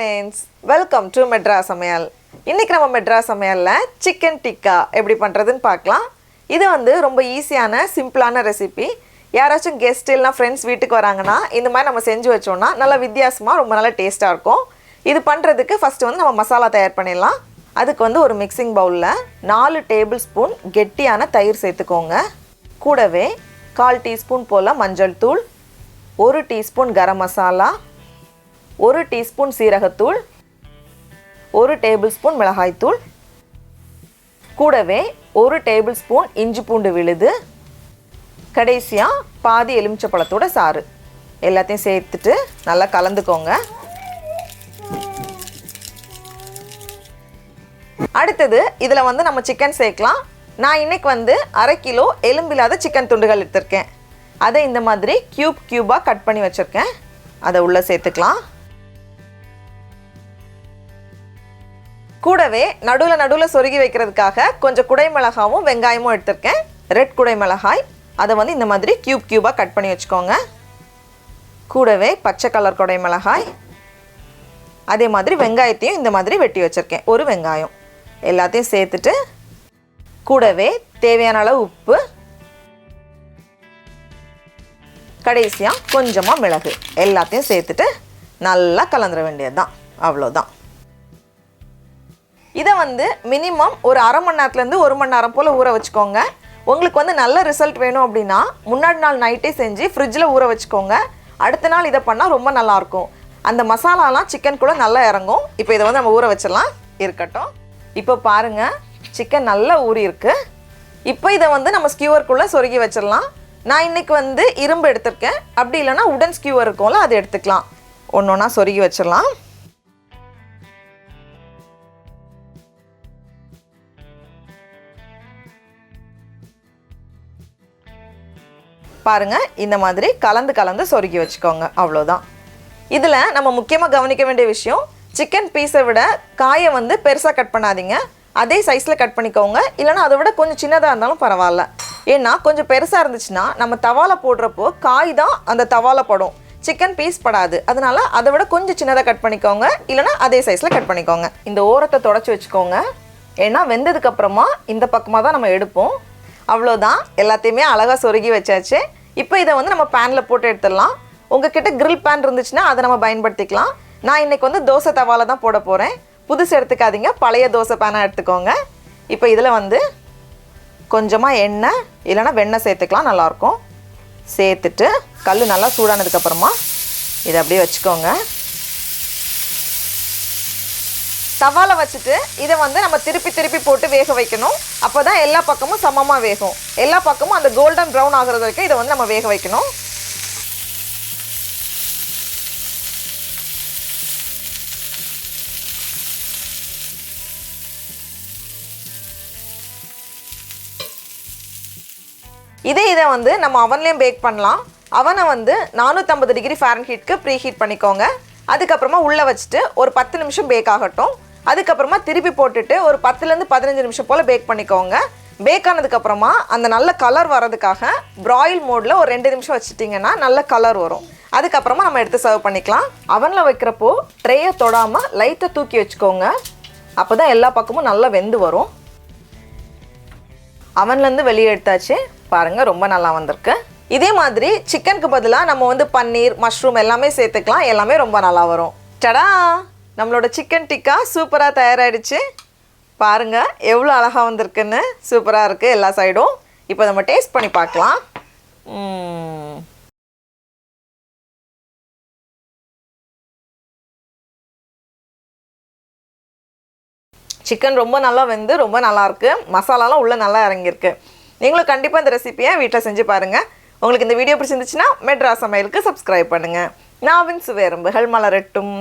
friends, welcome to Madras Samayal. இன்னைக்கு நம்ம Madras Samayalல chicken tikka எப்படி பண்றதுன்னு பார்க்கலாம். இது வந்து ரொம்ப ஈஸியான சிம்பிளான ரெசிபி. யாராச்சும் கெஸ்ட் இல்லனா फ्रेंड्स வீட்டுக்கு வராங்கன்னா இந்த மாதிரி நம்ம செஞ்சு வச்சோம்னா நல்ல வித்தியாசமா ரொம்ப நல்ல டேஸ்டா இருக்கும். இது பண்றதுக்கு ஃபர்ஸ்ட் வந்து நம்ம மசாலா தயார் பண்ணிடலாம். அதுக்கு வந்து ஒரு மிக்சிங் பவுல்ல 4 டேபிள்ஸ்பூன் கெட்டியான தயிர் சேர்த்துக்கோங்க. கூடவே 1/4 டீஸ்பூன் போல மஞ்சள் தூள், 1 டீஸ்பூன் கரம் மசாலா, 1 டீஸ்பூன் சீரகத்தூள், 1 டேபிள்ஸ்பூன் மிளகாய் தூள், கூடவே 1 டேபிள்ஸ்பூன் இஞ்சி பூண்டு விழுது, கடைசியா பாதி எலுமிச்சப்பழத்தோட சாறு எல்லாத்தையும் சேர்த்துட்டு நல்லா கலந்துக்கோங்க. அடுத்தது இதில் வந்து நம்ம சிக்கன் சேர்க்கலாம். நான் இன்னைக்கு வந்து 1/2 கிலோ எலும்பில்லாத சிக்கன் துண்டுகள் எடுத்திருக்கேன். அதை இந்த மாதிரி கியூபாக கட் பண்ணி வச்சுருக்கேன். அதை உள்ளே சேர்த்துக்கலாம். கூடவே நடுவில் சொருகி வைக்கிறதுக்காக கொஞ்சம் குடை மிளகாவும் வெங்காயமும் எடுத்திருக்கேன். ரெட் குடை மிளகாய் அதை வந்து இந்த மாதிரி கியூபாக கட் பண்ணி வச்சுக்கோங்க. கூடவே பச்சை கலர் குடை மிளகாய், அதே மாதிரி வெங்காயத்தையும் இந்த மாதிரி வெட்டி வச்சுருக்கேன். ஒரு வெங்காயம் எல்லாத்தையும் சேர்த்துட்டு கூடவே தேவையான அளவு உப்பு, கடைசியாக கொஞ்சமாக மிளகு எல்லாத்தையும் சேர்த்துட்டு நல்லா கலந்துட வேண்டியது தான். அவ்வளோதான். இதை வந்து மினிமம் ஒரு அரை மணி நேரத்துலேருந்து 1 மணி நேரம் போல் ஊற வச்சுக்கோங்க. உங்களுக்கு வந்து நல்ல ரிசல்ட் வேணும் அப்படின்னா முன்னாடி நாள் நைட்டே செஞ்சு ஃப்ரிட்ஜில் ஊற வச்சுக்கோங்க. அடுத்த நாள் இதை பண்ணால் ரொம்ப நல்லாயிருக்கும். அந்த மசாலாலாம் சிக்கன் கூட நல்லா இறங்கும். இப்போ இதை வந்து நம்ம ஊற வச்சிடலாம். இருக்கட்டும். இப்போ பாருங்கள், சிக்கன் நல்லா ஊறி இருக்கு. இப்போ இதை வந்து நம்ம ஸ்கியூவருக்குள்ளே சொருகி வச்சிடலாம். நான் இன்றைக்கி வந்து இரும்பு எடுத்திருக்கேன். அப்படி இல்லைன்னா உடன் ஸ்கியூவர் இருக்கும்ல, அது எடுத்துக்கலாம். ஒன்று ஒன்றா சொருகி வச்சிடலாம். பாருங்கள், இந்த மாதிரி கலந்து சொருகி வச்சுக்கோங்க. அவ்வளோதான். இதில் நம்ம முக்கியமாக கவனிக்க வேண்டிய விஷயம், சிக்கன் பீஸை விட காயை வந்து பெருசாக கட் பண்ணாதீங்க. அதே சைஸில் கட் பண்ணிக்கோங்க. இல்லைனா அதை விட கொஞ்சம் சின்னதாக இருந்தாலும் பரவாயில்ல. ஏன்னா கொஞ்சம் பெருசாக இருந்துச்சுன்னா நம்ம தவால போடுறப்போ காய் தான் அந்த தவால படும், சிக்கன் பீஸ் படாது. அதனால அதை விட கொஞ்சம் சின்னதாக கட் பண்ணிக்கோங்க. இல்லைனா அதே சைஸில் கட் பண்ணிக்கோங்க. இந்த ஓரத்தை தொடச்சி வச்சுக்கோங்க. ஏன்னா வெந்ததுக்கப்புறமா இந்த பக்கமாக தான் நம்ம எடுப்போம். அவ்வளோதான். எல்லாத்தையுமே அழகாக சொருகி வச்சாச்சு. இப்போ இதை வந்து நம்ம பேனில் போட்டு எடுத்துடலாம். உங்ககிட்ட கிரில் பேன் இருந்துச்சுன்னா அதை நம்ம பயன்படுத்திக்கலாம். நான் இன்றைக்கி வந்து தோசை தவால தான் போட போகிறேன். புதுசு எடுத்துக்காதீங்க, பழைய தோசை பேனாக எடுத்துக்கோங்க. இப்போ இதில் வந்து கொஞ்சமாக எண்ணெய் இல்லைனா வெண்ணெய் சேர்த்துக்கலாம், நல்லாயிருக்கும். சேர்த்துட்டு கல் நல்லா சூடானதுக்கப்புறமா இதை அப்படியே வச்சுக்கோங்க. தவால வச்சுட்டு இதை வந்து நம்ம திருப்பி போட்டு வேக வைக்கணும். அப்போ தான் எல்லா பக்கமும் சமமாக வேகும். எல்லா பக்கமும் அந்த கோல்டன் ப்ரௌன் ஆகிறது வரைக்கும் இதை வந்து நம்ம வேக வைக்கணும். இதை வந்து நம்ம அவன்லேயும் பேக் பண்ணலாம். அவனை வந்து 450 டிகிரி ஃபாரன்ஹீட்க்கு ப்ரீ ஹீட் பண்ணிக்கோங்க. அதுக்கப்புறமா உள்ளே வச்சுட்டு ஒரு 10 நிமிஷம் பேக் ஆகட்டும். அதுக்கப்புறமா திருப்பி போட்டுட்டு ஒரு 10லேருந்து 15 நிமிஷம் போல் பேக் பண்ணிக்கோங்க. பேக் ஆனதுக்கப்புறமா அந்த நல்ல கலர் வரதுக்காக ப்ராயில் மோடில் ஒரு 2 நிமிஷம் வச்சுட்டிங்கன்னா நல்ல கலர் வரும். அதுக்கப்புறமா நம்ம எடுத்து சர்வ் பண்ணிக்கலாம். அவனில் வைக்கிறப்போ ட்ரேயை தொடாமல் லைட்டாக தூக்கி வச்சுக்கோங்க. அப்போ தான் எல்லா பக்கமும் நல்லா வெந்து வரும். அவன்லேருந்து வெளியே எடுத்தாச்சு. பாருங்கள், ரொம்ப நல்லா வந்திருக்கு. இதே மாதிரி சிக்கனுக்கு பதிலாக நம்ம வந்து பன்னீர், மஷ்ரூம் எல்லாமே சேர்த்துக்கலாம். எல்லாமே ரொம்ப நல்லா வரும். டடா, நம்மளோட சிக்கன் டிக்கா சூப்பராக தயாராகிடுச்சு. பாருங்கள் எவ்வளோ அழகாக வந்திருக்குன்னு. சூப்பராக இருக்குது எல்லா சைடும். இப்போ நம்ம டேஸ்ட் பண்ணி பார்க்கலாம். சிக்கன் ரொம்ப நல்லா வெந்து ரொம்ப நல்லாயிருக்கு. மசாலாலாம் உள்ளே நல்லா இறங்கியிருக்கு. நீங்களும் கண்டிப்பாக இந்த ரெசிபியை வீட்டில் செஞ்சு பாருங்கள். உங்களுக்கு இந்த வீடியோ பிடிச்சிருந்துச்சுன்னா மெட்ராஸ் சமையலுக்கு சப்ஸ்கிரைப் பண்ணுங்கள். நாவின் சுவையரும்புகள் மலரட்டும்.